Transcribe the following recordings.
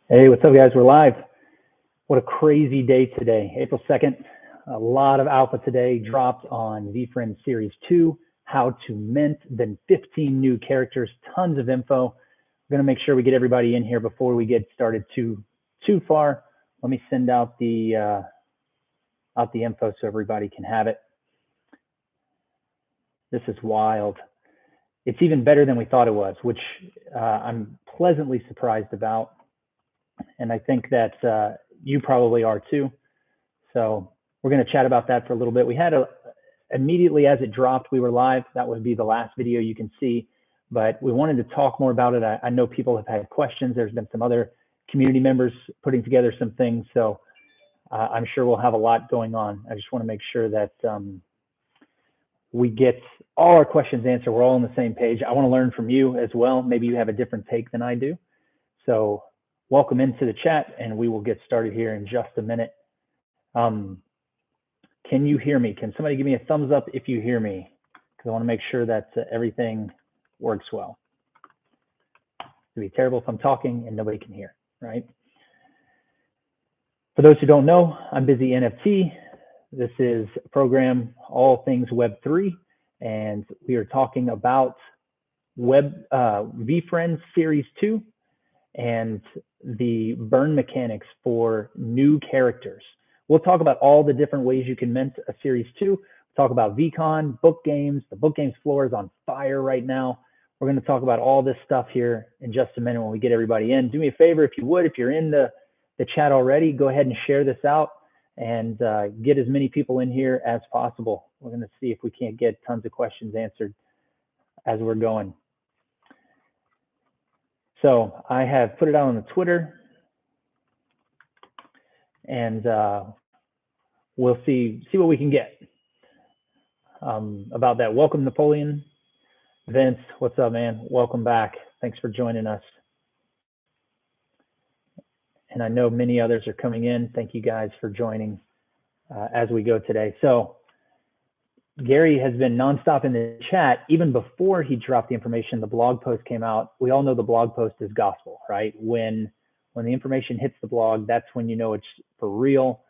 Hey, what's up, guys? We're live. What a crazy day today. April 2nd. A lot of alpha today dropped on VeeFriends Series 2, how to mint, then 15 new characters, tons of info. We're going to make sure we get everybody in here before we get started too far. Let me send out the info so everybody can have it. This is wild. It's even better than we thought it was, which I'm pleasantly surprised about. And I think that you probably are too. So we're going to chat about that for a little bit. We had immediately as it dropped, we were live. That would be the last video you can see, but we wanted to talk more about it. I know people have had questions. There's been some other community members putting together some things. So I'm sure we'll have a lot going on. I just want to make sure that we get all our questions answered. We're all on the same page. I want to learn from you as well. Maybe you have a different take than I do. So welcome into the chat, and we will get started here in just a minute. Can you hear me? Can somebody give me a thumbs up if you hear me? Because I want to make sure that everything works well. It'd be terrible if I'm talking and nobody can hear, right? For those who don't know, I'm Busy NFT. This is a program, all things Web3, and we are talking about VeeFriends Series 2 and the burn mechanics for new characters. We'll talk about all the different ways you can mint a Series 2. We'll talk about VCon, BookGames. The BookGames floor is on fire right now. We're going to talk about all this stuff here in just a minute when we get everybody in. Do me a favor, if you would, if you're in the chat already, go ahead and share this out and get as many people in here as possible. We're going to see if we can't get tons of questions answered as we're going. So I have put it out on the Twitter, and we'll see what we can get about that. Welcome, Napoleon. Vince, what's up, man? Welcome back. Thanks for joining us. And I know many others are coming in. Thank you guys for joining as we go today. So Gary has been nonstop in the chat. Even before he dropped the information, the blog post came out. We all know the blog post is gospel, right? When the information hits the blog, that's when you know it's for real.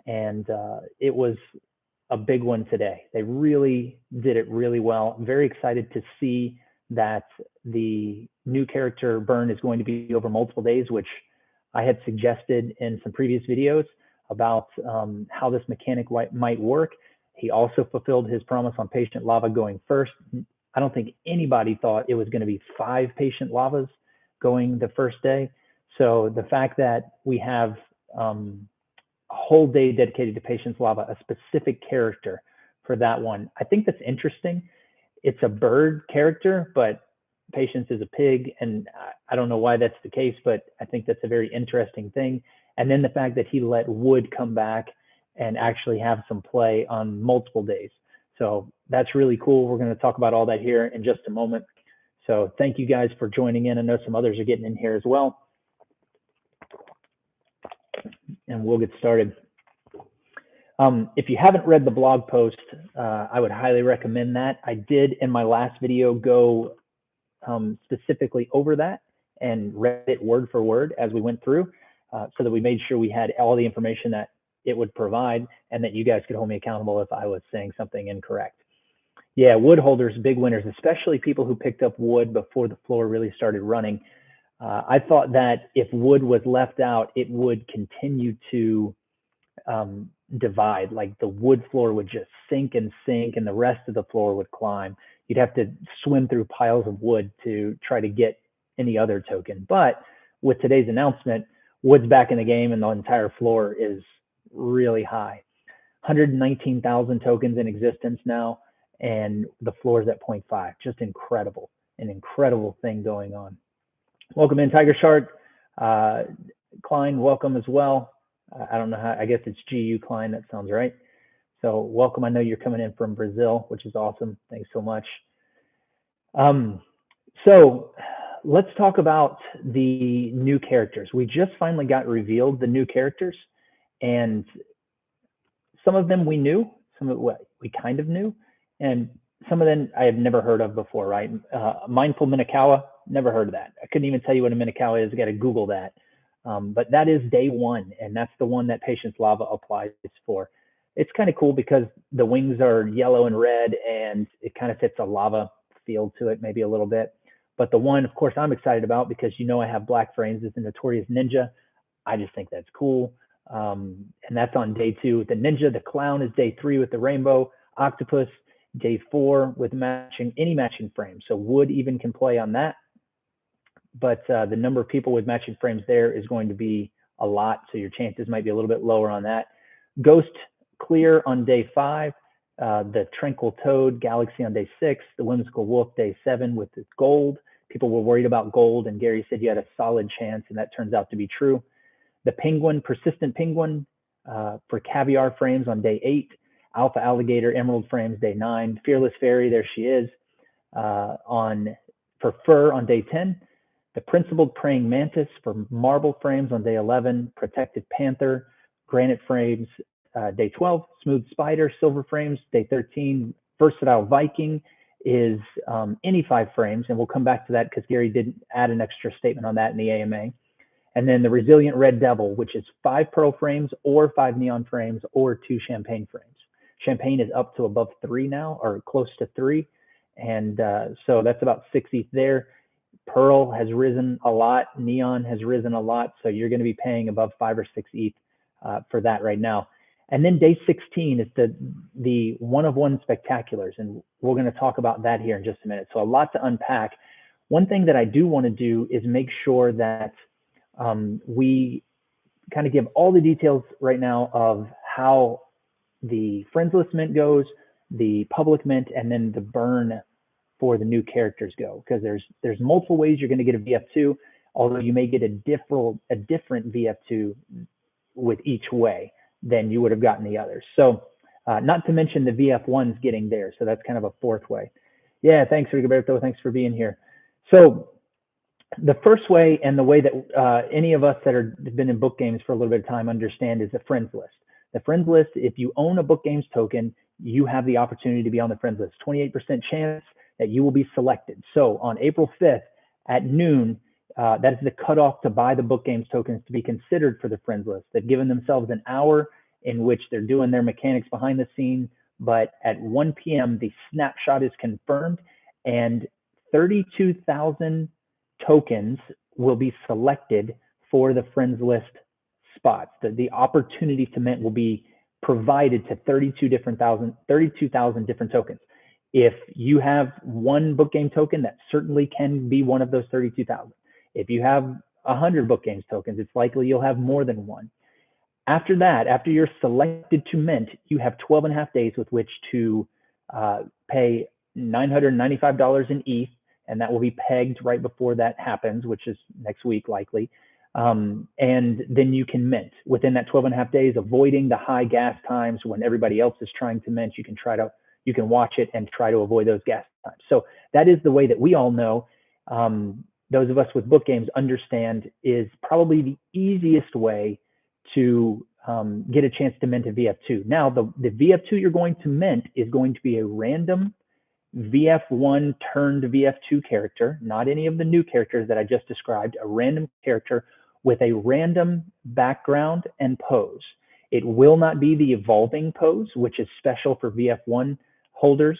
And it was a big one today. They really did it really well. I'm very excited to see that the new character burn is going to be over multiple days, which I had suggested in some previous videos about how this mechanic might work. He also fulfilled his promise on patient lava going first. I don't think anybody thought it was going to be 5 patient lavas going the first day. So the fact that we have a whole day dedicated to patient's lava, a specific character for that one, I think that's interesting. It's a bird character, but Patience is a pig, and I don't know why that's the case, but I think that's a very interesting thing. And then the fact that he let Wood come back and actually have some play on multiple days. So that's really cool. We're going to talk about all that here in just a moment. So thank you guys for joining in. I know some others are getting in here as well. And we'll get started. If you haven't read the blog post, I would highly recommend that. I did in my last video go specifically over that and read it word for word as we went through so that we made sure we had all the information that it would provide and that you guys could hold me accountable if I was saying something incorrect. Yeah, wood holders, big winners, especially people who picked up wood before the floor really started running. I thought that if wood was left out, it would continue to divide. Like the wood floor would just sink and the rest of the floor would climb. You'd have to swim through piles of wood to try to get any other token. But with today's announcement, wood's back in the game and the entire floor is really high. 119,000 tokens in existence now, and the floor is at 0.5. Just incredible, an incredible thing going on. Welcome in, Tiger Shark. Klein, welcome as well. I don't know how, I guess it's GU Klein, that sounds right. So welcome. I know you're coming in from Brazil, which is awesome. Thanks so much. So let's talk about the new characters. We just finally got revealed the new characters, and some of them we knew, some of what we kind of knew, and some of them I have never heard of before, right? Mindful Minakawa, never heard of that. I couldn't even tell you what a Minakawa is. I got to Google that. But that is day one, and that's the one that Patience Lava applies for. It's kind of cool because the wings are yellow and red, and it kind of fits a lava feel to it, maybe a little bit. But the one, of course, I'm excited about because I have black frames is the Notorious Ninja. I just think that's cool. And that's on day 2. The Ninja, the Clown is day 3 with the Rainbow. Octopus, day 4 with any matching frame. So Wood even can play on that. But the number of people with matching frames there is going to be a lot, so your chances might be a little bit lower on that. Ghost Clear on day 5, the Tranquil Toad Galaxy on day 6, the Whimsical Wolf day 7 with the gold. People were worried about gold, and Gary said you had a solid chance, and that turns out to be true. The Penguin, Persistent Penguin for Caviar frames on day 8, Alpha Alligator Emerald frames day 9, Fearless Fairy, there she is, for Fur on day 10, the Principled Praying Mantis for Marble frames on day 11, Protected Panther, Granite frames day 12, Smooth Spider, Silver frames day 13, Versatile Viking is any 5 frames, and we'll come back to that because Gary did add an extra statement on that in the AMA. And then the Resilient Red Devil, which is 5 pearl frames or 5 neon frames or 2 champagne frames. Champagne is up to above 3 now, or close to 3. And so that's about 6 ETH there. Pearl has risen a lot. Neon has risen a lot. So you're going to be paying above 5 or 6 ETH for that right now. And then day 16 is the one-of-one spectaculars. And we're going to talk about that here in just a minute. So a lot to unpack. One thing that I do want to do is make sure that we kind of give all the details right now of how the friends list mint goes, the public mint, and then the burn for the new characters go, because there's multiple ways you're going to get a VF2, although you may get a different VF2 with each way than you would have gotten the others. So not to mention the VF1's getting there, so that's kind of a 4th way. Yeah, thanks, Rigoberto. Thanks for being here. So the first way, and the way that any of us that have been in BookGames for a little bit of time understand, is the friends list. The friends list, if you own a BookGames token, you have the opportunity to be on the friends list. 28% chance that you will be selected. So on April 5th at noon, that is the cutoff to buy the BookGames tokens to be considered for the friends list. They've given themselves an hour in which they're doing their mechanics behind the scene, but at 1 p.m. the snapshot is confirmed, and 32,000 tokens will be selected for the friends list spots. The opportunity to mint will be provided to 32,000 different tokens. If you have one BookGame token, that certainly can be one of those 32,000. If you have 100 BookGames tokens, it's likely you'll have more than one. After that, after you're selected to mint, you have 12.5 days with which to pay $995 in ETH, and that will be pegged right before that happens, which is next week likely. And then you can mint within that 12.5 days, avoiding the high gas times when everybody else is trying to mint. You can watch it and try to avoid those gas times. So that is the way that we all know. Those of us with BookGames understand is probably the easiest way to get a chance to mint a VF2. Now, the VF2 you're going to mint is going to be a random VF1 turned VF2 character, not any of the new characters that I just described, a random character with a random background and pose. It will not be the evolving pose, which is special for VF1 holders,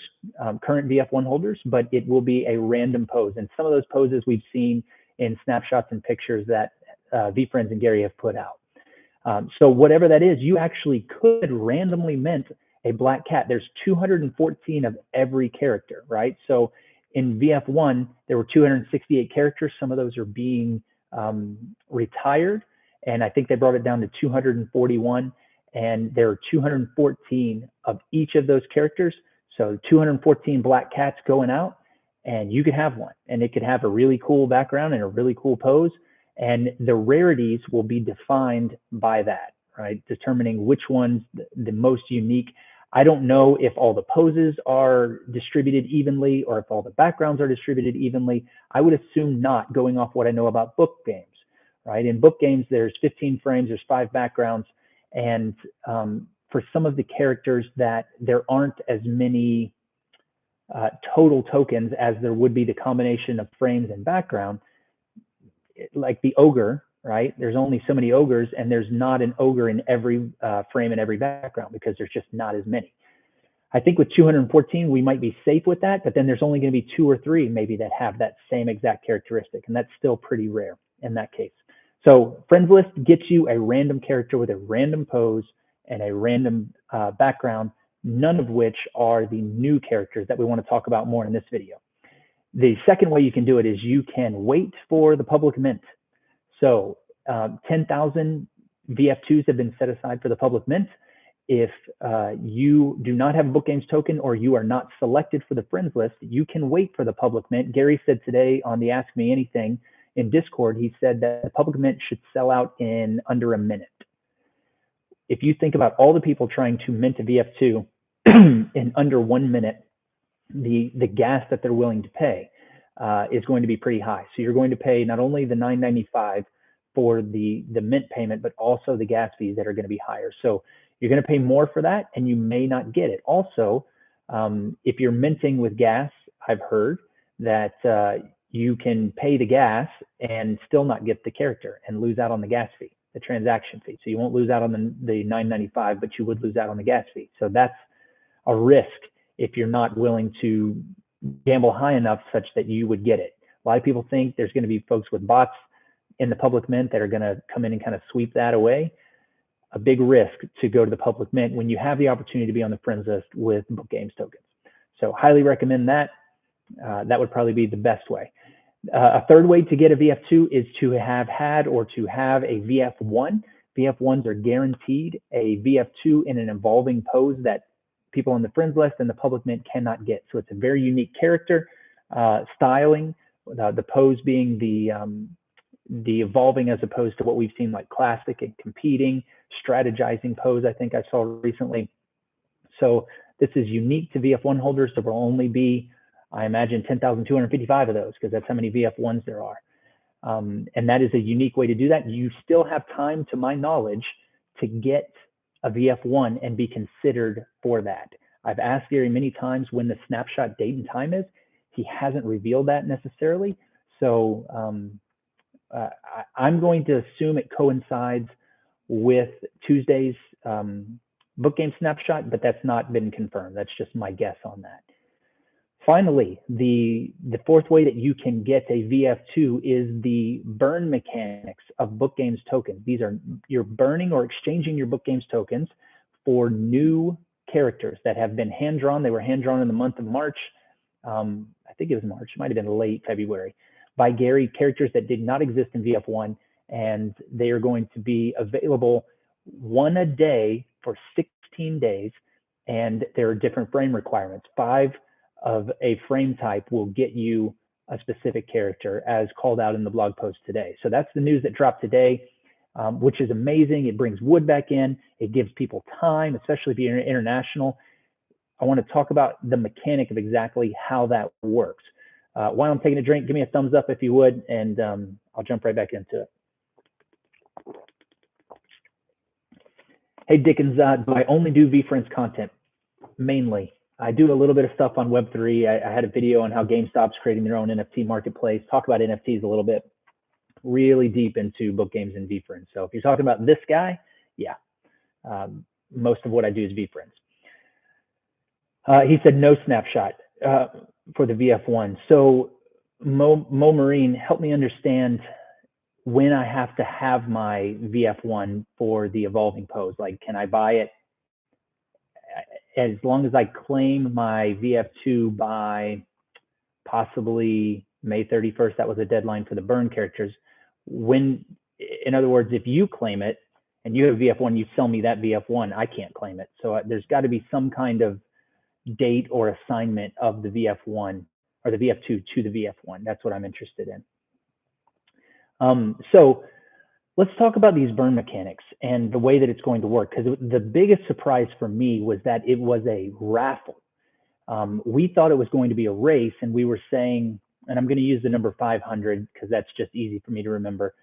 current VF1 holders, but it will be a random pose. And some of those poses we've seen in snapshots and pictures that VeeFriends and Gary have put out. So whatever that is, you actually could randomly mint a black cat. There's 214 of every character, right? So in VF1, there were 268 characters. Some of those are being retired, and I think they brought it down to 241, and there are 214 of each of those characters. So 214 black cats going out, and you could have one, and it could have a really cool background and a really cool pose, and the rarities will be defined by that, right? Determining which one's the most unique. I don't know if all the poses are distributed evenly or if all the backgrounds are distributed evenly. I would assume not, going off what I know about BookGames, right? In BookGames, there's 15 frames, there's 5 backgrounds, and for some of the characters that there aren't as many total tokens as there would be the combination of frames and background, like the ogre, right? There's only so many ogres, and there's not an ogre in every frame and every background because there's just not as many. I think with 214, we might be safe with that, but then there's only going to be 2 or 3 maybe that have that same exact characteristic, and that's still pretty rare in that case. So friends list gets you a random character with a random pose and a random background, none of which are the new characters that we want to talk about more in this video. The second way you can do it is you can wait for the public mint. So 10,000 VF2s have been set aside for the public mint. If you do not have a BookGames token or you are not selected for the friends list, you can wait for the public mint. Gary said today on the Ask Me Anything in Discord, he said that the public mint should sell out in under a minute. If you think about all the people trying to mint a VF2 in under 1 minute, the gas that they're willing to pay is going to be pretty high. So you're going to pay not only the $9.95 for the mint payment, but also the gas fees that are going to be higher. So you're going to pay more for that, and you may not get it. Also, if you're minting with gas, I've heard that you can pay the gas and still not get the character and lose out on the gas fee, the transaction fee. So you won't lose out on the $9.95, but you would lose out on the gas fee. So that's a risk if you're not willing to gamble high enough such that you would get it. A lot of people think there's going to be folks with bots in the public mint that are going to come in and kind of sweep that away. A big risk to go to the public mint when you have the opportunity to be on the friends list with BookGames tokens. So highly recommend that. That would probably be the best way. A third way to get a VF2 is to have had or to have a VF1. VF1s are guaranteed a VF2 in an evolving pose that people on the friends list and the public mint cannot get. So it's a very unique character, styling, the pose being the evolving as opposed to what we've seen like classic and competing, strategizing pose I think I saw recently. So this is unique to VF1 holders. There will only be, I imagine, 10,255 of those because that's how many VF1s there are. And that is a unique way to do that. You still have time, to my knowledge, to get a VF1 and be considered for that. I've asked Gary many times when the snapshot date and time is. He hasn't revealed that necessarily. So I'm going to assume it coincides with Tuesday's BookGames snapshot, but that's not been confirmed. That's just my guess on that. Finally, the fourth way that you can get a VF2 is the burn mechanics of BookGames tokens. These are, you're burning or exchanging your BookGames tokens for new characters that have been hand-drawn. They were hand-drawn in the month of March. I think it was March, it might have been late February, by Gary, characters that did not exist in VF1, and they are going to be available one a day for 16 days, and there are different frame requirements. 5 of a frame type will get you a specific character as called out in the blog post today. So that's the news that dropped today, which is amazing. It brings wood back in. It gives people time, especially if you're international. I want to talk about the mechanic of exactly how that works. While I'm taking a drink, give me a thumbs up if you would, and I'll jump right back into it. Hey, Dickens, do I only do VeeFriends content? Mainly. I do a little bit of stuff on Web3. I had a video on how GameStop's creating their own NFT marketplace. Talk about NFTs a little bit. Really deep into BookGames and VeeFriends. So if you're talking about this guy, yeah, most of what I do is VeeFriends. He said no snapshot for the VF1. So Mo Marine, help me understand when I have to have my VF1 for the evolving pose. Like, can I buy it as long as I claim my VF2 by possibly May 31st? That was a deadline for the burn characters. When, in other words, if you claim it and you have VF1, you sell me that VF1, I can't claim it. So there's got to be some kind of date or assignment of the VF1 or the VF2 to the VF1. That's what I'm interested in. So let's talk about these burn mechanics and the way that it's going to work, because the biggest surprise for me was that it was a raffle. We thought it was going to be a race, and we were saying, and I'm going to use the number 500 because that's just easy for me to remember.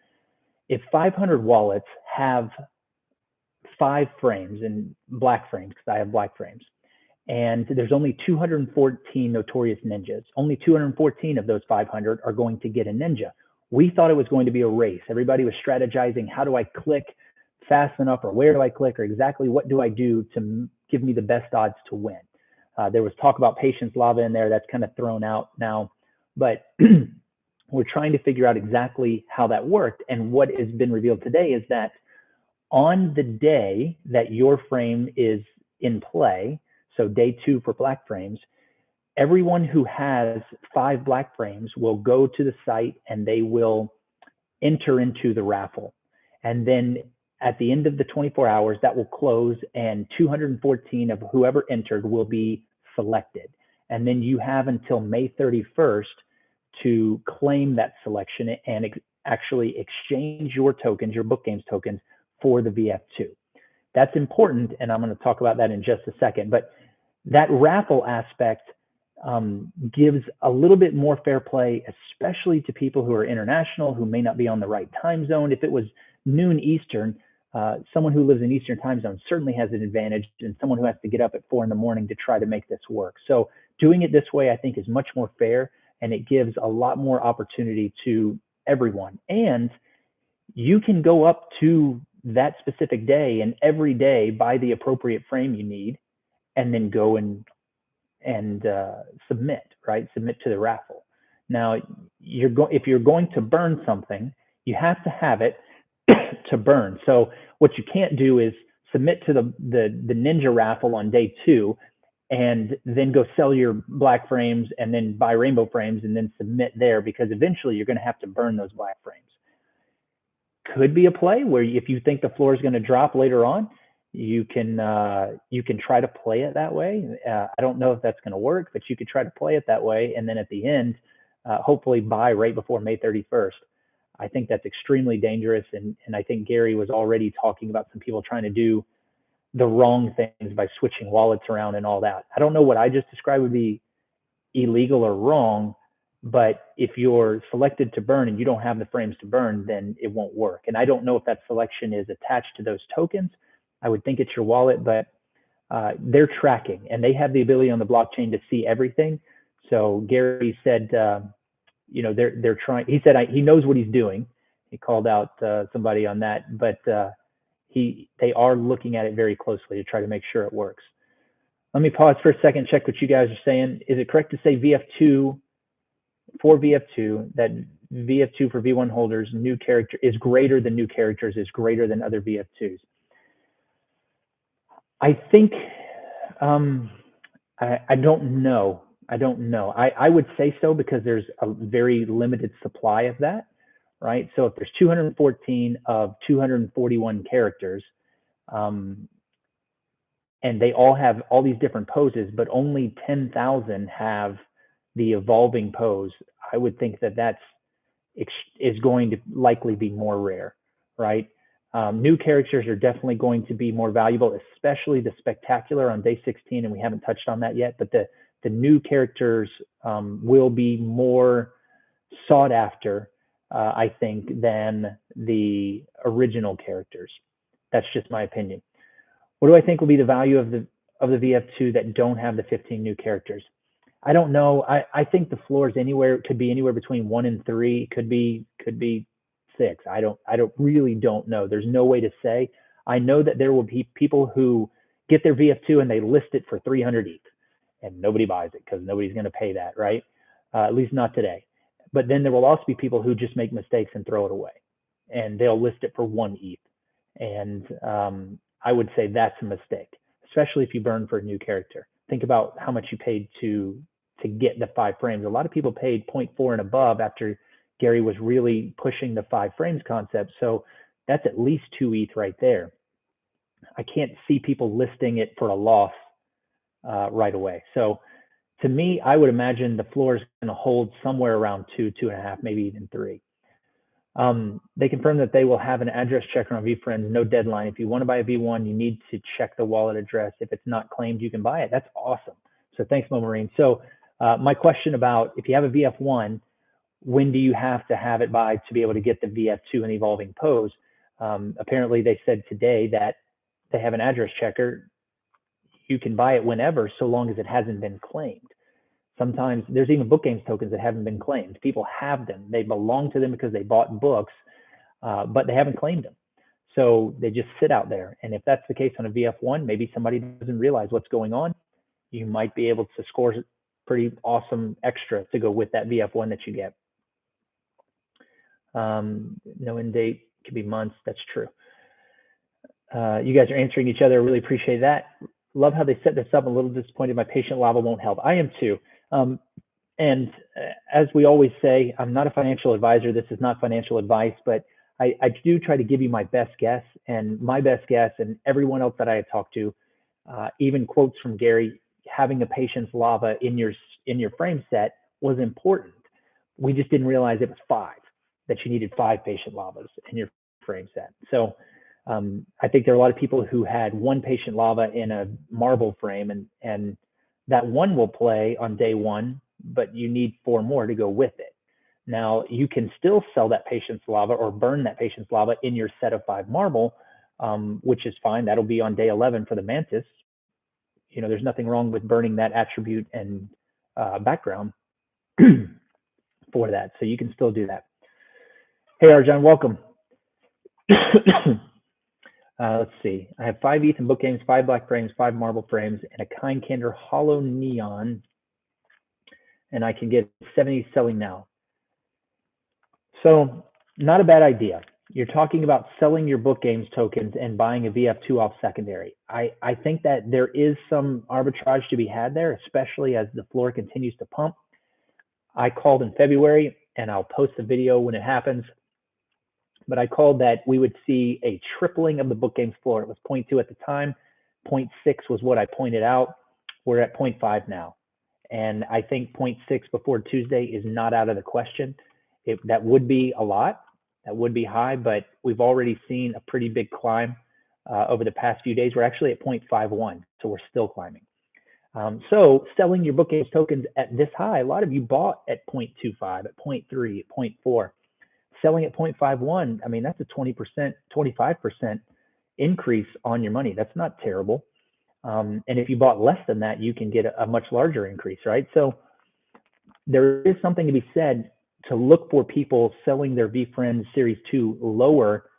If 500 wallets have 5 frames, and black frames, because I have black frames, and there's only 214 notorious ninjas, only 214 of those 500 are going to get a ninja. We thought it was going to be a race. Everybody was strategizing, how do I click fast enough, or where do I click, or exactly what do I do to give me the best odds to win. There was talk about patience lava in there. That's kind of thrown out now, but we're trying to figure out exactly how that worked. And what has been revealed today is that on the day that your frame is in play, so day 2 for black frames, everyone who has 5 black frames will go to the site and they will enter into the raffle. And then at the end of the 24 hours, that will close, and 214 of whoever entered will be selected. And then you have until May 31st to claim that selection and actually exchange your tokens, your BookGames tokens, for the VF2. That's important, and I'm going to talk about that in just a second. But that raffle aspect gives a little bit more fair play, especially to people who are international, who may not be on the right time zone. If it was noon Eastern, someone who lives in Eastern time zone certainly has an advantage, and someone who has to get up at 4 in the morning to try to make this work. So doing it this way, I think, is much more fair, and it gives a lot more opportunity to everyone. And you can go up to that specific day and every day buy the appropriate frame you need, and then go and submit, right? Submit to the raffle. Now, if you're going to burn something, you have to have it to burn. So what you can't do is submit to the Ninja raffle on day 2 and then go sell your black frames and then buy rainbow frames and then submit there, because eventually you're going to have to burn those black frames. Could be a play where if you think the floor is going to drop later on, you can try to play it that way. I don't know if that's going to work, but you could try to play it that way, and then at the end, hopefully buy right before May 31st. I think that's extremely dangerous, and I think Gary was already talking about some people trying to do the wrong things by switching wallets around and all that. I don't know what I just described would be illegal or wrong, but if you're selected to burn and you don't have the frames to burn, then it won't work. And I don't know if that selection is attached to those tokens. I would think it's your wallet, but they're tracking, and they have the ability on the blockchain to see everything. So Gary said, they're trying. He said he knows what he's doing. He called out somebody on that, but they are looking at it very closely to try to make sure it works. Let me pause for a second, check what you guys are saying. Is it correct to say VF2 for VF2 that VF2 for V1 holders new character is greater than new characters is greater than other VF2s? I think I don't know. I would say so, because there's a very limited supply of that, right? So if there's 214 of 241 characters, and they all have all these different poses, but only 10,000 have the evolving pose, I would think that is going to likely be more rare, right? New characters are definitely going to be more valuable, especially the spectacular on day 16, and we haven't touched on that yet, but the new characters will be more sought after, I think, than the original characters. That's just my opinion. What do I think will be the value of the VF2 that don't have the 15 new characters? I don't know. I think the floors could be anywhere between 1 and 3, could be 6. I really don't know. There's no way to say. I know that there will be people who get their VF2 and they list it for 300 ETH, and nobody buys it because nobody's going to pay that, right? At least not today. But then there will also be people who just make mistakes and throw it away, and they'll list it for 1 ETH. And I would say that's a mistake, especially if you burn for a new character. Think about how much you paid to get the 5 frames. A lot of people paid 0.4 and above after Gary was really pushing the 5 frames concept. So that's at least 2 ETH right there. I can't see people listing it for a loss right away. So to me, I would imagine the floor is going to hold somewhere around 2, 2.5, maybe even 3. They confirm that they will have an address checker on VeeFriends, no deadline. If you want to buy a V1, you need to check the wallet address. If it's not claimed, you can buy it. That's awesome. So thanks, Mo Marine. So my question about if you have a VF1, when do you have to have it by to be able to get the VF2 and evolving pose? Apparently they said today that they have an address checker. You can buy it whenever, so long as it hasn't been claimed. Sometimes there's even BookGames tokens that haven't been claimed. People have them. They belong to them because they bought books, but they haven't claimed them. So they just sit out there. And if that's the case on a VF1, maybe somebody doesn't realize what's going on. You might be able to score pretty awesome extra to go with that VF1 that you get. No end date, could be months. That's true. You guys are answering each other. I really appreciate that. Love how they set this up. I'm a little disappointed my patient lava won't help. I am too. And as we always say, I'm not a financial advisor. This is not financial advice, but I do try to give you my best guess. And my best guess, and everyone else that I had talked to, even quotes from Gary, having a patient's lava in your frame set was important. We just didn't realize it was 5, that you needed 5 patient lavas in your frame set. So I think there are a lot of people who had 1 patient lava in a marble frame, and that one will play on day 1, but you need 4 more to go with it. Now, you can still sell that patient's lava or burn that patient's lava in your set of 5 marble, which is fine. That'll be on day 11 for the mantis. You know, there's nothing wrong with burning that attribute and background for that. So you can still do that. Hey, Arjan, welcome. Let's see. I have 5 ETH in BookGames, 5 black frames, 5 marble frames, and a Kind Candor hollow neon. And I can get 70 selling now. So not a bad idea. You're talking about selling your BookGames tokens and buying a VF2 off secondary. I think that there is some arbitrage to be had there, especially as the floor continues to pump. I called in February, and I'll post a video when it happens, but I called that we would see a tripling of the BookGames floor. It was 0.2 at the time. 0.6 was what I pointed out. We're at 0.5 now. And I think 0.6 before Tuesday is not out of the question. That would be a lot. That would be high, but we've already seen a pretty big climb over the past few days. We're actually at 0.51, so we're still climbing. So selling your BookGames tokens at this high, a lot of you bought at 0.25, at 0.3, at 0.4. Selling at 0.51, I mean, that's a 20%, 25% increase on your money. That's not terrible. And if you bought less than that, you can get a much larger increase, right? So there is something to be said to look for people selling their VeeFriends Series 2 lower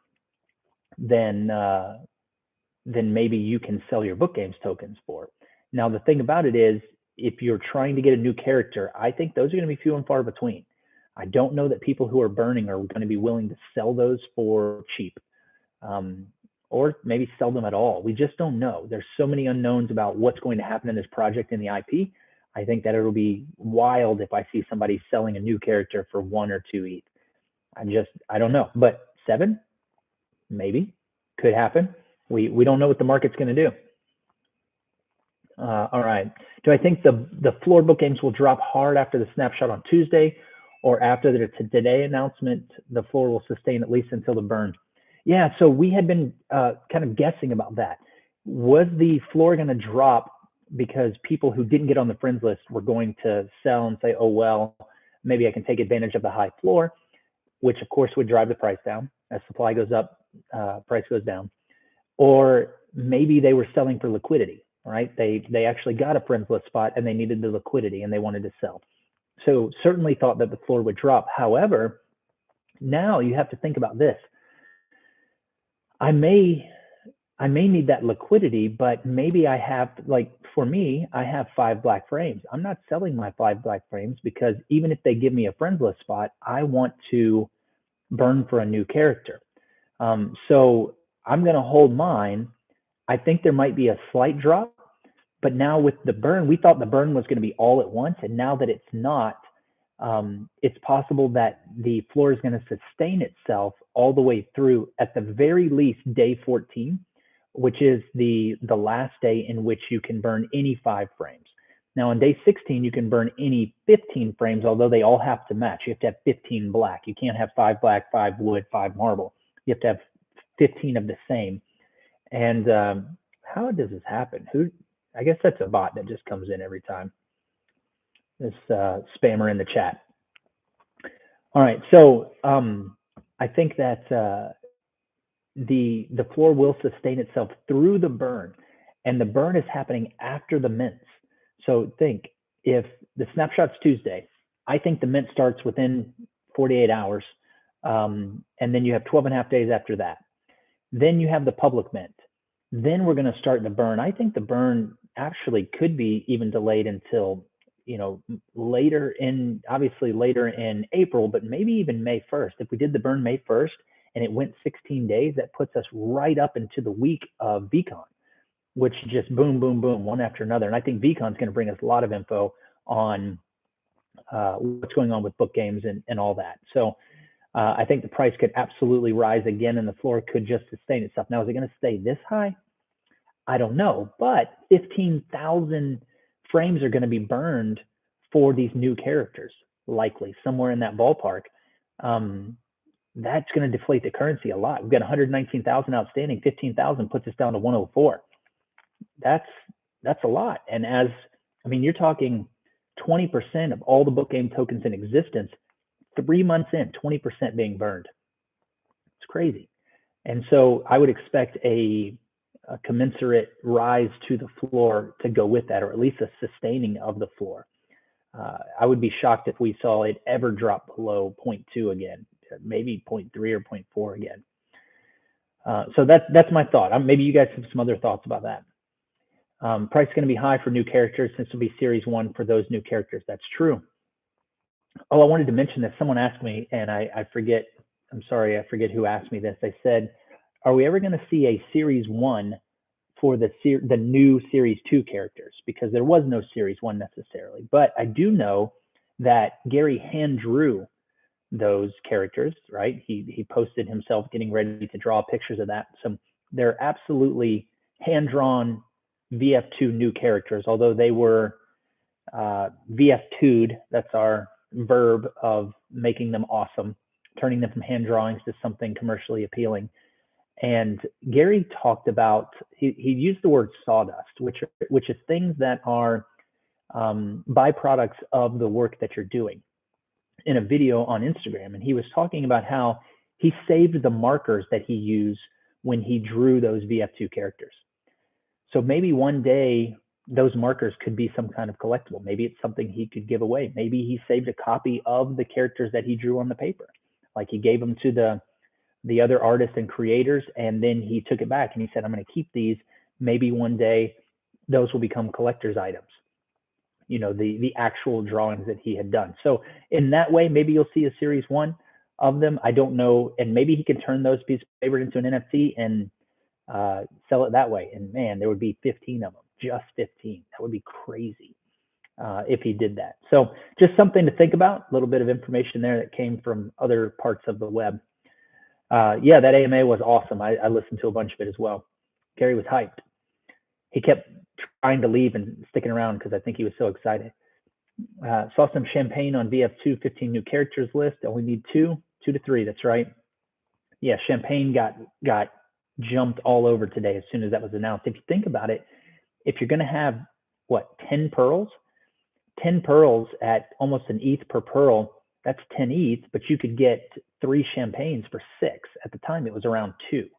than maybe you can sell your BookGames tokens for. Now, the thing about it is, if you're trying to get a new character, I think those are going to be few and far between. I don't know that people who are burning are going to be willing to sell those for cheap, or maybe sell them at all. We just don't know. There's so many unknowns about what's going to happen in this project in the IP. I think that it'll be wild if I see somebody selling a new character for 1 or 2 ETH. I don't know, but 7, maybe, could happen. We don't know what the market's going to do. All right. Do I think the floor BookGames will drop hard after the snapshot on Tuesday, or after the today announcement, the floor will sustain at least until the burn? Yeah, so we had been kind of guessing about that. Was the floor going to drop because people who didn't get on the friends list were going to sell and say, oh, well, maybe I can take advantage of the high floor, which of course would drive the price down. As supply goes up, price goes down. Or maybe they were selling for liquidity, right? They actually got a friends list spot and they needed the liquidity and they wanted to sell. So certainly thought that the floor would drop. However, now you have to think about this. I may need that liquidity, but maybe I have, like for me, I have 5 black frames. I'm not selling my 5 black frames because even if they give me a friends list spot, I want to burn for a new character. So I'm going to hold mine. I think there might be a slight drop, but now with the burn, we thought the burn was going to be all at once. And now that it's not, it's possible that the floor is going to sustain itself all the way through, at the very least, day 14, which is the last day in which you can burn any 5 frames. Now on day 16, you can burn any 15 frames, although they all have to match. You have to have 15 black. You can't have 5 black, 5 wood, 5 marble. You have to have 15 of the same. And how does this happen? I guess that's a bot that just comes in every time. This spammer in the chat. All right, so I think that the floor will sustain itself through the burn, and the burn is happening after the mints. So think, if the snapshot's Tuesday, I think the mint starts within 48 hours. And then you have 12 and a half days after that. Then you have the public mint. Then we're going to start the burn. I think the burn actually could be even delayed until, obviously later in April, but maybe even May 1st. If we did the burn May 1st and it went 16 days, that puts us right up into the week of VCon, which just boom, boom, boom, one after another. And I think VCon is going to bring us a lot of info on what's going on with BookGames and all that. So I think the price could absolutely rise again, and the floor could just sustain itself. Now, is it going to stay this high? I don't know, but 15,000 frames are going to be burned for these new characters, likely somewhere in that ballpark. That's going to deflate the currency a lot. We've got 119,000 outstanding. 15,000 puts us down to 104. That's a lot. And you're talking 20% of all the book game tokens in existence, 3 months in, 20% being burned. It's crazy. And so I would expect a commensurate rise to the floor to go with that, or at least a sustaining of the floor. I would be shocked if we saw it ever drop below 0.2 again, maybe 0.3 or 0.4 again. So that's my thought. Maybe you guys have some other thoughts about that. Price is going to be high for new characters since it'll be series 1 for those new characters. That's true. Oh, I wanted to mention this. Someone asked me, and I forget. I'm sorry, I forget who asked me this. They said, "Are we ever going to see a series 1 for the new series 2 characters?" Because there was no series 1 necessarily, but I do know that Gary hand drew those characters. Right? He posted himself getting ready to draw pictures of that. So they're absolutely hand drawn VF2 new characters, although they were VF2'd. That's our verb of making them awesome, turning them from hand drawings to something commercially appealing. And Gary talked about, he used the word sawdust, which is things that are byproducts of the work that you're doing, in a video on Instagram. And he was talking about how he saved the markers that he used when he drew those VF2 characters. So maybe one day those markers could be some kind of collectible. Maybe it's something he could give away. Maybe he saved a copy of the characters that he drew on the paper. Like he gave them to the other artists and creators, and then he took it back and he said, "I'm going to keep these. Maybe one day those will become collector's items." The actual drawings that he had done. So in that way, maybe you'll see a series 1 of them. I don't know. And maybe he can turn those pieces of paper into an NFT and sell it that way. And man, there would be 15 of them. Just 15. That would be crazy if he did that. So just something to think about. A little bit of information there that came from other parts of the web. Yeah, that AMA was awesome. I listened to a bunch of it as well. Gary was hyped. He kept trying to leave and sticking around because I think he was so excited. Saw some champagne on VF2 15 new characters list. Only need 2 to 3. That's right. Yeah, champagne got jumped all over today as soon as that was announced. If you think about it, if you're going to have 10 pearls at almost an ETH per pearl, that's 10 ETH, but you could get 3 champagnes for 6. At the time it was around 2.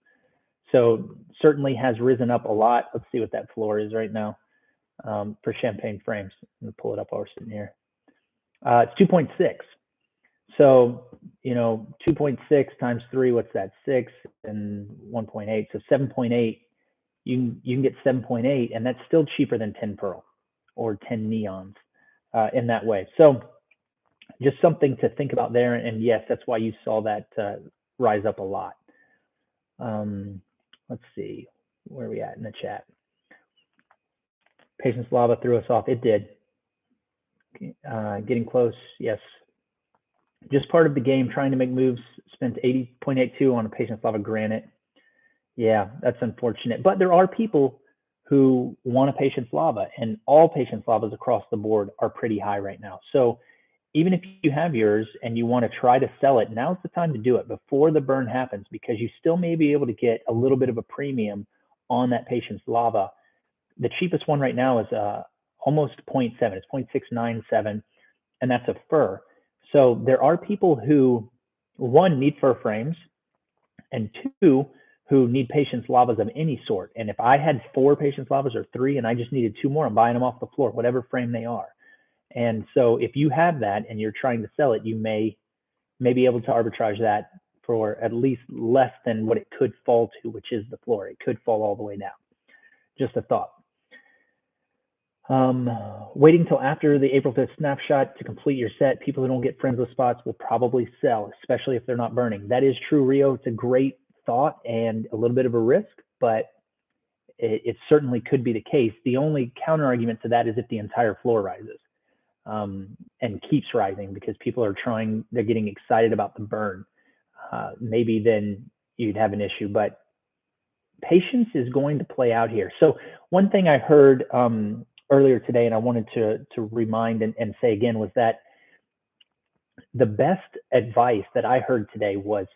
So certainly has risen up a lot. Let's see what that floor is right now for champagne frames. I'm gonna pull it up while we're sitting here. It's 2.6. So 2.6 times 3, what's that? 6 and 1.8. So 7.8. You can get 7.8, and that's still cheaper than 10 pearl or 10 neons in that way. So just something to think about there. And yes, that's why you saw that rise up a lot. Let's see, where are we at in the chat? Patience Lava threw us off. It did. Getting close, yes. Just part of the game, trying to make moves. Spent 80.82 on a Patience Lava Granite. Yeah, that's unfortunate. But there are people who want a Patience Lava, and all Patience Lavas across the board are pretty high right now. So even if you have yours and you want to try to sell it, now's the time to do it before the burn happens, because you still may be able to get a little bit of a premium on that Patience Lava. The cheapest one right now is almost 0.7. It's 0.697, and that's a fur. So there are people who, 1, need fur frames, and 2, who need Patience Lavas of any sort. And if I had 4 Patience Lavas or 3 and I just needed 2 more, I'm buying them off the floor, whatever frame they are. And so if you have that and you're trying to sell it, you may be able to arbitrage that for at least less than what it could fall to, which is the floor. It could fall all the way down. Just a thought. Waiting till after the April 5th snapshot to complete your set. People who don't get friends with spots will probably sell, especially if they're not burning. That is true, Rio. It's a great thought and a little bit of a risk, but it certainly could be the case. The only counter argument to that is if the entire floor rises and keeps rising because people are they're getting excited about the burn. Maybe then you'd have an issue, but patience is going to play out here. So one thing I heard earlier today, and I wanted to remind and say again, was that the best advice that I heard today was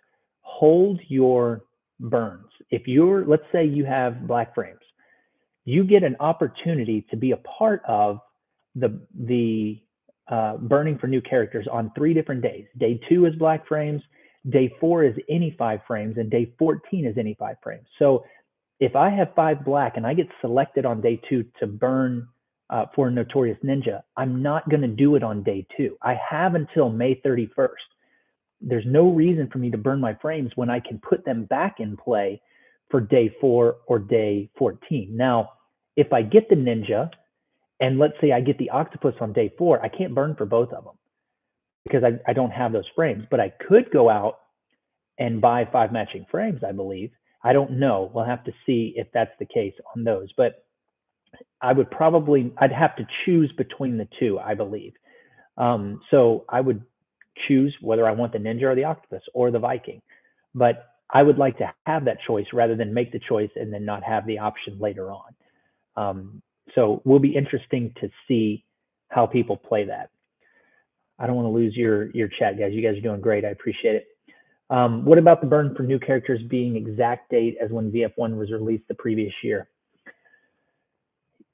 hold your burns. If let's say you have black frames, you get an opportunity to be a part of the burning for new characters on 3 different days. Day 2 is black frames, day 4 is any 5 frames, and day 14 is any 5 frames. So if I have 5 black and I get selected on day 2 to burn for Notorious Ninja, I'm not going to do it on day 2. I have until May 31st. There's no reason for me to burn my frames when I can put them back in play for day 4 or day 14. Now, if I get the ninja, and let's say I get the octopus on day 4, I can't burn for both of them because I don't have those frames. But I could go out and buy 5 matching frames, I believe. I don't know. We'll have to see if that's the case on those. But I'd have to choose between the 2, I believe. So I would choose whether I want the ninja or the octopus or the Viking. But I would like to have that choice rather than make the choice and then not have the option later on. So will be interesting to see how people play that. I don't want to lose your chat, guys. You guys are doing great. I appreciate it. What about the burn for new characters being exact date as when VF1 was released the previous year?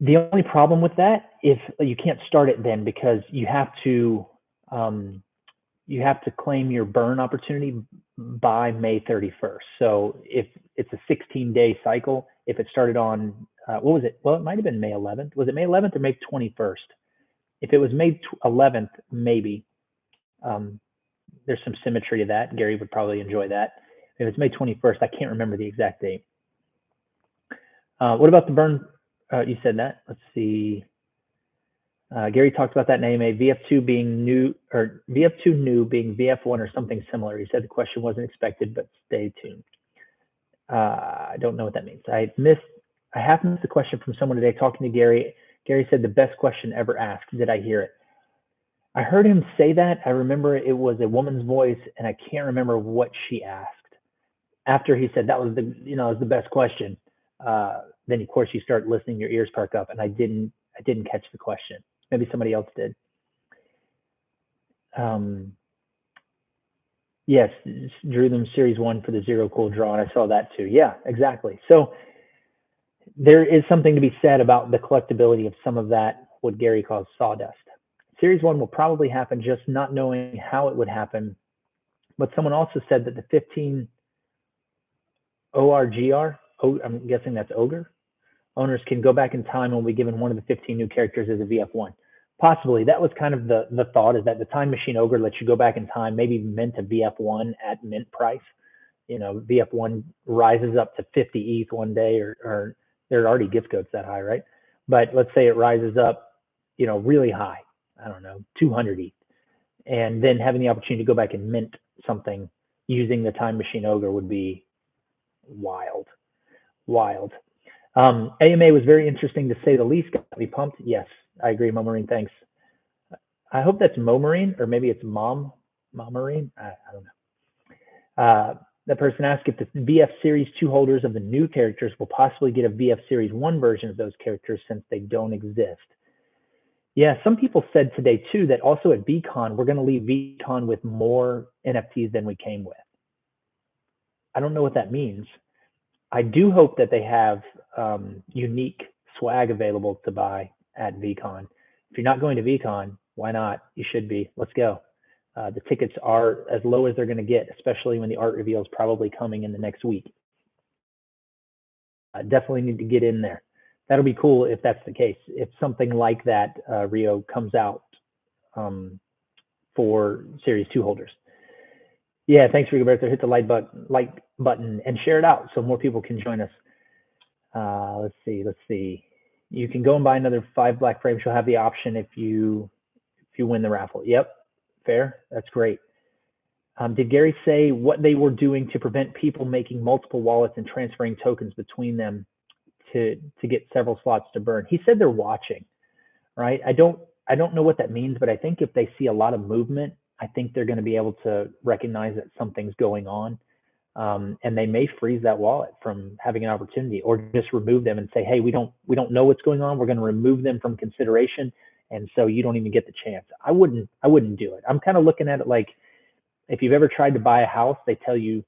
The only problem with that is you can't start it then because you have to claim your burn opportunity by May 31st. So if it's a 16-day cycle, if it started on, what was it? Well, it might have been May 11th. Was it May 11th or May 21st? If it was May 11th, maybe. There's some symmetry to that. Gary would probably enjoy that. If it's May 21st, I can't remember the exact date. What about the burn? You said that. Let's see. Gary talked about that in AMA, VF2 being new, or VF2 new being VF1 or something similar. He said the question wasn't expected, but stay tuned. I don't know what that means. I have missed the question from someone today talking to Gary. Gary said the best question ever asked. Did I hear it? I heard him say that. I remember it was a woman's voice, and I can't remember what she asked. After he said that was the best question, then of course you start listening, your ears perk up, and I didn't catch the question. Maybe somebody else did. Yes, drew them series 1 for the 0 cool draw, and I saw that too. Yeah, exactly. So there is something to be said about the collectability of some of that, what Gary calls sawdust. Series 1 will probably happen, just not knowing how it would happen. But someone also said that the 15 ORGR, I'm guessing that's Ogre, owners can go back in time and will be given one of the 15 new characters as a VF1. Possibly. That was kind of the thought, is that the Time Machine Ogre lets you go back in time, maybe mint a VF1 at mint price. VF1 rises up to 50 ETH one day, or there are already gift codes that high, right? But let's say it rises up, really high. I don't know, 200 ETH. And then having the opportunity to go back and mint something using the Time Machine Ogre would be wild. AMA was very interesting to say the least. Got me pumped. Yes, I agree, Momarine. Thanks. I hope that's Momarine, or maybe it's Momarine. I don't know. That person asked if the VF Series 2 holders of the new characters will possibly get a VF Series 1 version of those characters since they don't exist. Yeah, some people said today too that also at VCon, we're going to leave VCon with more NFTs than we came with. I don't know what that means. I do hope that they have unique swag available to buy at VCon. If you're not going to VCon, why not? You should be. Let's go. The tickets are as low as they're going to get, especially when the art reveal is probably coming in the next week. Definitely need to get in there. That'll be cool if that's the case. If something like that, Rio, comes out for Series 2 holders. Yeah, thanks, Rigoberto. Hit the like button and share it out so more people can join us. Let's see. You can go and buy another 5 black frames. You'll have the option if you win the raffle. Yep, fair. That's great. Did Gary say what they were doing to prevent people making multiple wallets and transferring tokens between them to get several slots to burn? He said they're watching, right? I don't know what that means, but I think if they see a lot of movement, I think they're going to be able to recognize that something's going on, and they may freeze that wallet from having an opportunity, or just remove them and say, hey, we don't know what's going on. We're going to remove them from consideration, and so you don't even get the chance. I wouldn't do it. I'm kind of looking at it like, if you've ever tried to buy a house, they tell you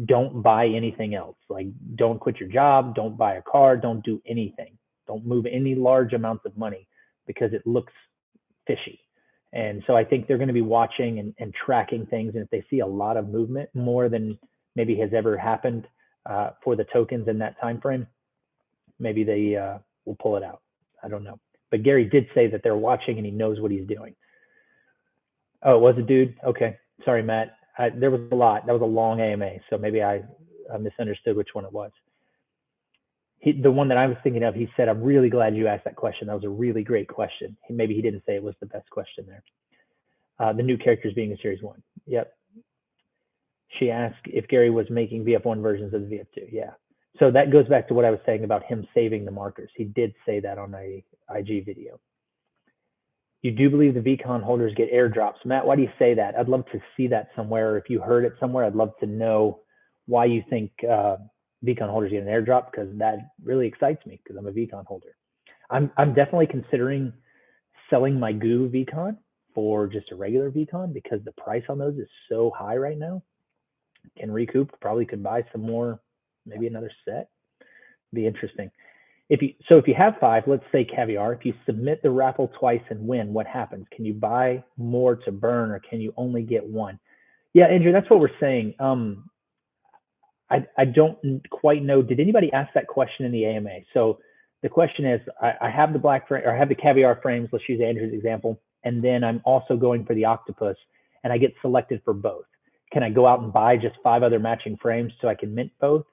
don't buy anything else. Like, don't quit your job, don't buy a car, don't do anything. Don't move any large amounts of money because it looks fishy. And so I think they're going to be watching and tracking things. And if they see a lot of movement, more than maybe has ever happened for the tokens in that time frame, maybe they will pull it out. I don't know. But Gary did say that they're watching and he knows what he's doing. Oh, it was a dude? Okay. Sorry, Matt. There was a lot. That was a long AMA, so maybe I misunderstood which one it was. The one that I was thinking of, he said, I'm really glad you asked that question. That was a really great question. Maybe he didn't say it was the best question there. The new characters being in Series 1. Yep. She asked if Gary was making VF1 versions of the VF2. Yeah. So that goes back to what I was saying about him saving the markers. He did say that on a IG video. You do believe the VCon holders get airdrops. Matt, why do you say that? I'd love to see that somewhere. Or if you heard it somewhere, I'd love to know why you think VCon holders get an airdrop, because that really excites me because I'm a VCon holder. I'm definitely considering selling my Goo VCon for just a regular VCon because the price on those is so high right now. Can recoup, probably could buy some more, maybe another set. Be interesting. If you have 5, let's say Caviar, if you submit the raffle twice and win, what happens? Can you buy more to burn, or can you only get 1? Yeah, Andrew, that's what we're saying. I don't quite know. Did anybody ask that question in the AMA? So the question is, I have the black frame, or I have the Caviar frames. Let's use Andrew's example, and then I'm also going for the Octopus, and I get selected for both. Can I go out and buy just 5 other matching frames so I can mint both,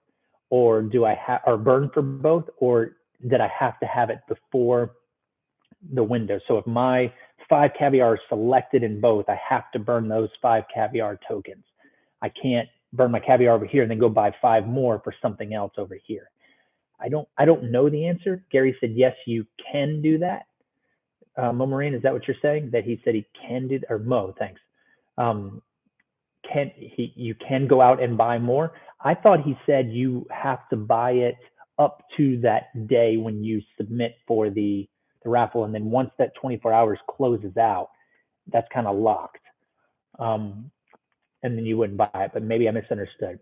or do I have or burn for both, or did I have to have it before the window? So if my 5 Caviar are selected in both, I have to burn those 5 Caviar tokens. I can't burn my Caviar over here and then go buy 5 more for something else over here. I don't know the answer. Gary said, yes, you can do that. Mo Marine, is that what you're saying? That he said he can do, or Mo, thanks. You can go out and buy more? I thought he said you have to buy it up to that day when you submit for the raffle, and then once that 24 hours closes out, that's kind of locked, and then you wouldn't buy it. But maybe I misunderstood.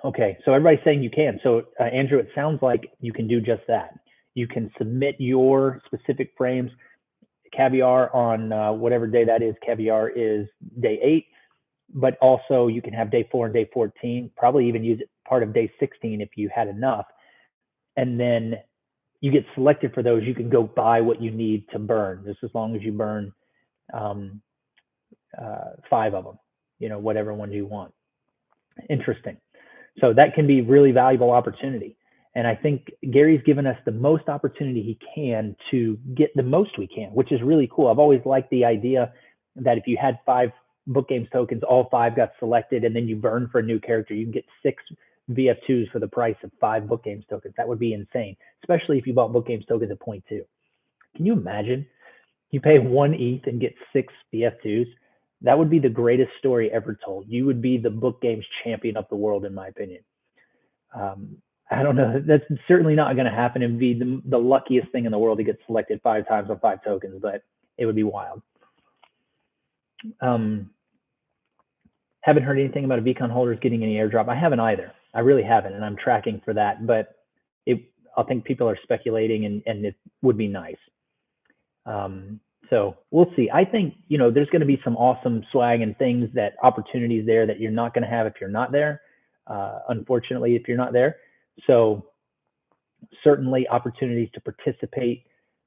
Okay, so everybody's saying you can. So Andrew, it sounds like you can do just that. You can submit your specific frames. Caviar on whatever day that is. Caviar is day 8. But also you can have day 4 and day 14, probably even use it part of day 16 if you had enough. And then you get selected for those. You can go buy what you need to burn, just as long as you burn 5 of them, whatever ones you want. Interesting. So that can be really valuable opportunity. And I think Gary's given us the most opportunity he can to get the most we can, which is really cool. I've always liked the idea that if you had 5 BookGames tokens, all 5 got selected, and then you burn for a new character, you can get 6 VF2s for the price of 5 BookGames tokens. That would be insane, especially if you bought BookGames tokens at 0.2. Can you imagine? You pay 1 ETH and get 6 VF2s. That would be the greatest story ever told. You would be the BookGames champion of the world, in my opinion. I don't know. That's certainly not going to happen and be the luckiest thing in the world to get selected 5 times on 5 tokens, but it would be wild. Haven't heard anything about a VCon holders getting any airdrop. I haven't either. I really haven't, and I'm tracking for that. But I think people are speculating, and it would be nice. So we'll see. I think there's going to be some awesome swag and things, that opportunities there that you're not going to have if you're not there. Unfortunately, if you're not there. So certainly opportunities to participate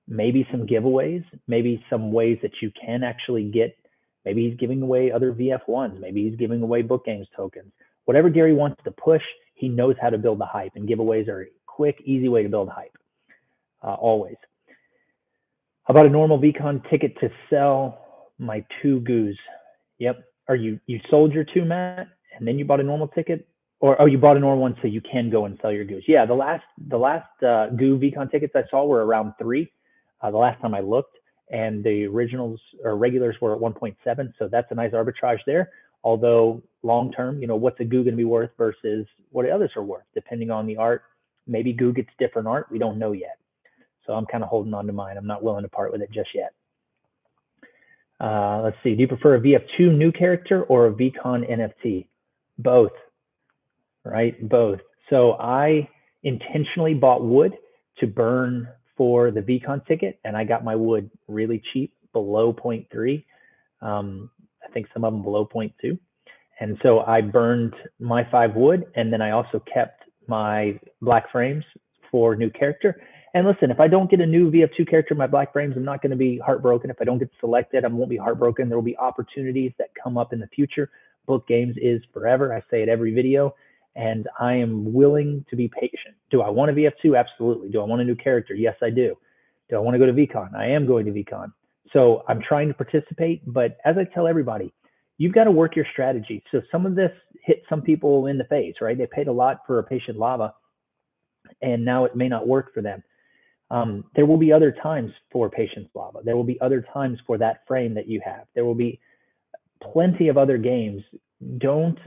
maybe some giveaways, maybe some ways that you can actually get, maybe he's giving away other VF1s, maybe he's giving away BookGames tokens. Whatever Gary wants to push, he knows how to build the hype, and giveaways are a quick, easy way to build hype, always. How about a normal VCon ticket to sell my 2 goos? Yep. You sold your 2, Matt, and then you bought a normal ticket? Or, oh, you bought a normal one so you can go and sell your goos. Yeah, the last goo VCon tickets I saw were around 3 the last time I looked, and the originals or regulars were at 1.7, so that's a nice arbitrage there. Although long term, what's a goo going to be worth versus what others are worth, depending on the art. Maybe goo gets different art. We don't know yet. So I'm kind of holding on to mine. I'm not willing to part with it just yet. Let's see. Do you prefer a VF2 new character or a VCon NFT? Both, right? Both. So I intentionally bought wood to burn for the VCon ticket, and I got my wood really cheap, below 0.3. I think some of them below 0.2. And so I burned my 5 wood, and then I also kept my black frames for new character. And listen, if I don't get a new VF2 character in my black frames, I'm not going to be heartbroken. If I don't get selected, I won't be heartbroken. There will be opportunities that come up in the future. BookGames is forever. I say it every video, and I am willing to be patient. Do I want a VF2? Absolutely. Do I want a new character? Yes, I do. Do I want to go to VCon? I am going to VCon. So I'm trying to participate, but as I tell everybody, you've got to work your strategy. So some of this hit some people in the face, right? They paid a lot for a patient lava, and now it may not work for them. There will be other times for Patience Lava. There will be other times for that frame that you have. There will be plenty of other games. Don't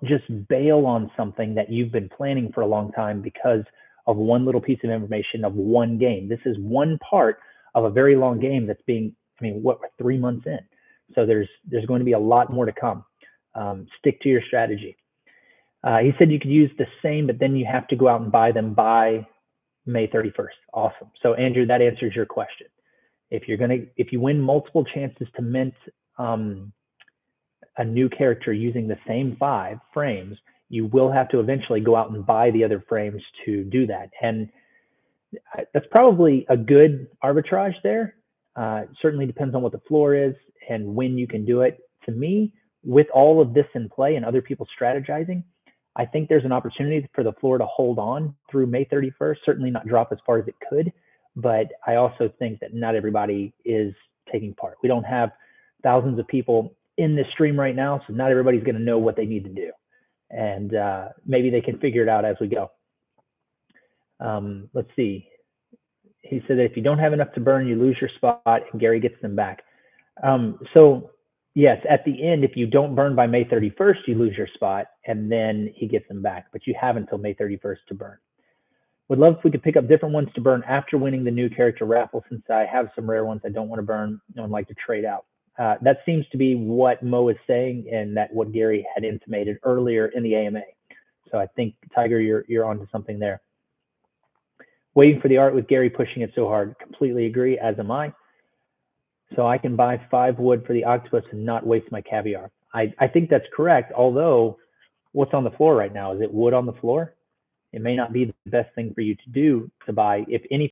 just bail on something that you've been planning for a long time because of one little piece of information of one game. This is one part of a very long game that's being, we're 3 months in. So there's going to be a lot more to come. Stick to your strategy. He said you could use the same, but then you have to go out and buy them by May 31st. Awesome. So Andrew, that answers your question. If you win multiple chances to mint a new character using the same 5 frames, you will have to eventually go out and buy the other frames to do that. And that's probably a good arbitrage there. It certainly depends on what the floor is and when you can do it. To me, with all of this in play and other people strategizing, I think there's an opportunity for the floor to hold on through May 31st, certainly not drop as far as it could, but I also think that not everybody is taking part. We don't have thousands of people in this stream right now, so not everybody's going to know what they need to do. And maybe they can figure it out as we go. Let's see. He said that if you don't have enough to burn, you lose your spot, and Gary gets them back. So yes, at the end, if you don't burn by May 31st, you lose your spot, and then he gets them back. But you have until May 31st to burn. Would love if we could pick up different ones to burn after winning the new character raffle, since I have some rare ones I don't want to burn and like to trade out. That seems to be what Mo is saying, and that what Gary had intimated earlier in the AMA. So I think, Tiger, you're onto something there. Waiting for the art with Gary pushing it so hard. Completely agree, as am I. So I can buy 5 wood for the octopus and not waste my caviar. I think that's correct, although what's on the floor right now? Is it wood on the floor? It may not be the best thing for you to do to buy. If any